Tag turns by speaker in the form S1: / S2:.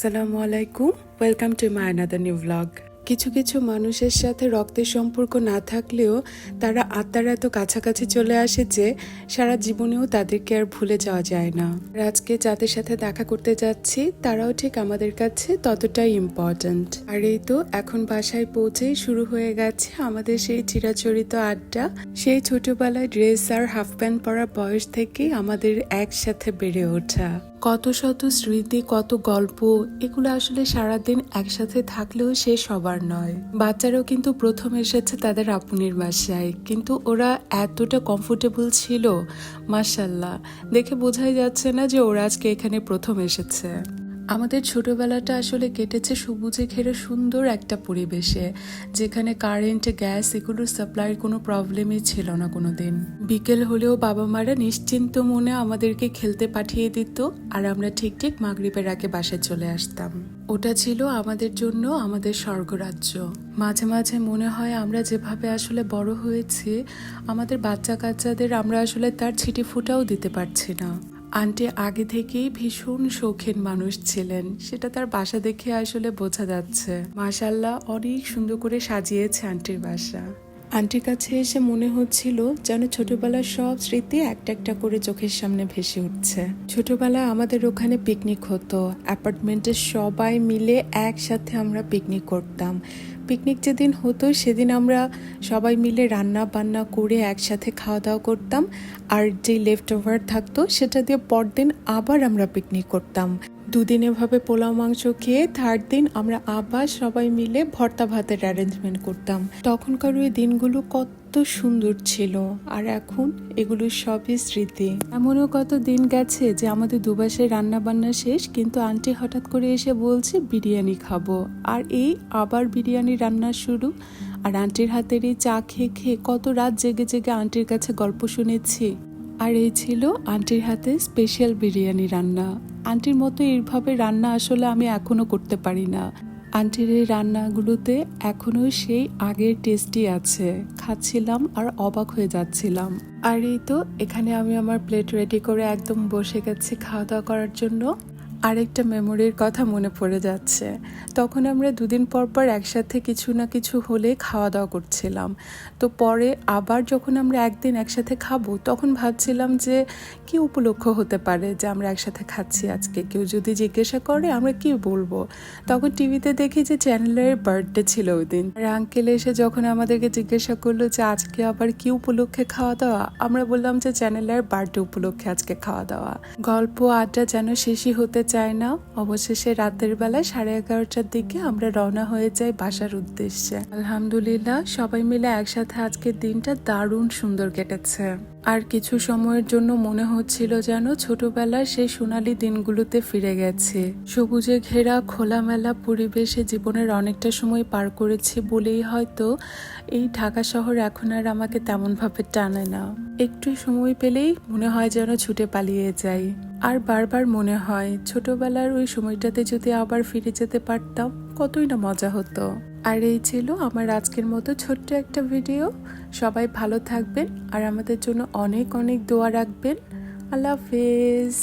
S1: আসসালামু আলাইকুম, welcome to my another new blog. কিছু কিছু মানুষের সাথে রক্তের সম্পর্ক না থাকলেও তারা আত্মার এত কাছাকাছি চলে আসে যে সারা জীবনেও তাদেরকে আর ভুলে যাওয়া যায় না। আর আজকে যাদের সাথে দেখা করতে যাচ্ছি তারাও ঠিক আমাদের কাছে ততটাই ইম্পর্ট্যান্ট। আর এই তো এখন বাসায় পৌঁছেই শুরু হয়ে গেছে আমাদের সেই চিরাচরিত আড্ডা। সেই ছোটবেলায় ড্রেস আর হাফ প্যান্ট পরার বয়স থেকেই আমাদের একসাথে বেড়ে ওঠা। কত শত স্মৃতি, কত গল্প, এগুলো আসলে সারাদিন একসাথে থাকলেও শেষ হবার নয়। বাচ্চারাও কিন্তু প্রথম এসেছে তাদের আপুনির বাসায়, কিন্তু ওরা এতটা কমফোর্টেবল ছিল, মাশাআল্লাহ, দেখে বোঝাই যাচ্ছে না যে ওরা আজকে এখানে প্রথম এসেছে। আমাদের ছোটবেলাটা আসলে কেটেছে সবুজে ঘেরে সুন্দর একটা পরিবেশে, যেখানে কারেন্ট, গ্যাস এগুলোর সাপ্লাইয়ের কোনো প্রবলেমই ছিল না কোনোদিন। বিকেল হলেও বাবা মারা নিশ্চিন্ত মনে আমাদেরকে খেলতে পাঠিয়ে দিত, আর আমরা ঠিক ঠিক মাগরিবের আগে বাসায় চলে আসতাম। ওটা ছিল আমাদের জন্য আমাদের স্বর্গরাজ্য। মাঝে মাঝে মনে হয় আমরা যেভাবে আসলে বড় হয়েছি, আমাদের বাচ্চা কাচ্চাদের আমরা আসলে তার ছিটি ফুটাও দিতে পারছি না। আন্টি আগে থেকেই ভীষণ শৌখিন মানুষ ছিলেন, সেটা তার বাসা দেখে আসলে বোঝা যাচ্ছে। মাশাআল্লাহ, অনেক সুন্দর করে সাজিয়েছে আন্টির বাসা। আন্টির কাছে এসে মনে হচ্ছিল যেন ছোটবেলার সব স্মৃতি একটা একটা করে চোখের সামনে ভেসে উঠছে। ছোটবেলায় আমাদের ওখানে পিকনিক হতো, অ্যাপার্টমেন্টের সবাই মিলে একসাথে আমরা পিকনিক করতাম। পিকনিক যেদিন হতো সেদিন আমরা সবাই মিলে রান্না বান্না করে একসাথে খাওয়া দাওয়া করতাম, আর যে লেফট ওভার থাকতো সেটা দিয়ে পরদিন আবার আমরা পিকনিক করতাম। দুদিন এভাবে পোলাও মাংস খেয়ে থার্ড দিন আমরা আবার সবাই মিলে ভর্তা ভাতের অ্যারেঞ্জমেন্ট করতাম। তখনকার ওই দিনগুলো কত সুন্দর ছিল, আর এখন এগুলো সবই স্মৃতি। এমনও কত দিন গেছে যে আমাদের দুবাসে রান্না বান্না শেষ, কিন্তু আন্টি হঠাৎ করে এসে বলছে বিরিয়ানি খাবো, আর এই আবার বিরিয়ানি রান্না শুরু। আর আন্টির হাতের এই চা খেয়ে খেয়ে কত রাত জেগে জেগে আন্টির কাছে গল্প শুনেছি। আর এই ছিল আন্টির হাতে স্পেশাল বিরিয়ানি রান্না। আন্টির মতো এইভাবে রান্না আসলে আমি এখনো করতে পারি না। আন্টির এই রান্নাগুলোতে এখনো সেই আগের টেস্টই আছে। খাচ্ছিলাম আর অবাক হয়ে যাচ্ছিলাম। আর এই তো এখানে আমি আমার প্লেট রেডি করে একদম বসে গেছি খাওয়া দাওয়া করার জন্য। আরেকটা মেমোরির কথা মনে পড়ে যাচ্ছে। তখন আমরা দুদিন পর পর একসাথে কিছু না কিছু হলে খাওয়া দাওয়া করছিলাম। তো পরে আবার যখন আমরা একদিন একসাথে খাবো, তখন ভাবছিলাম যে কি উপলক্ষ হতে পারে যে আমরা একসাথে খাচ্ছি আজকে। কেউ যদি জিজ্ঞাসা করে আমরা কি বলবো? তখন টিভিতে দেখি যে চ্যানেলের বার্থডে ছিল ওই দিন। আর আঙ্কেল এসে যখন আমাদেরকে জিজ্ঞাসা করলো যে আজকে আবার কি উপলক্ষে খাওয়া দাওয়া, আমরা বললাম যে চ্যানেলের বার্থডে উপলক্ষে আজকে খাওয়া দাওয়া। গল্প আড্ডা যেন শেষই হতে চায় না। অবশেষে রাতের বেলায় 11:30টার দিকে আমরা রওনা হয়ে যাই বাসার উদ্দেশ্যে। আলহামদুলিল্লাহ, সবাই মিলে একসাথে আজকের দিনটা দারুণ সুন্দর কেটেছে। আর কিছু সময়ের জন্য মনে হচ্ছিল যেন ছোটবেলার সেই সোনালী দিনগুলোতে ফিরে গেছে। সবুজে ঘেরা খোলামেলা পরিবেশে জীবনের অনেকটা সময় পার করেছি বলেই হয়তো এই ঢাকা শহর এখন আর আমাকে তেমন ভাবে টানে না। একটু সময় পেলেই মনে হয় যেন ছুটে পালিয়ে যাই। আর বারবার মনে হয় ছোটবেলার ওই সময়টাতে যদি আবার ফিরে যেতে পারতাম, কতই না মজা হতো। আর এই ছিল আমার আজকের মতো ছোট্ট একটা ভিডিও। সবাই ভালো থাকবেন আর আমাদের জন্য অনেক অনেক দোয়া রাখবেন। আল্লাহ হাফেজ।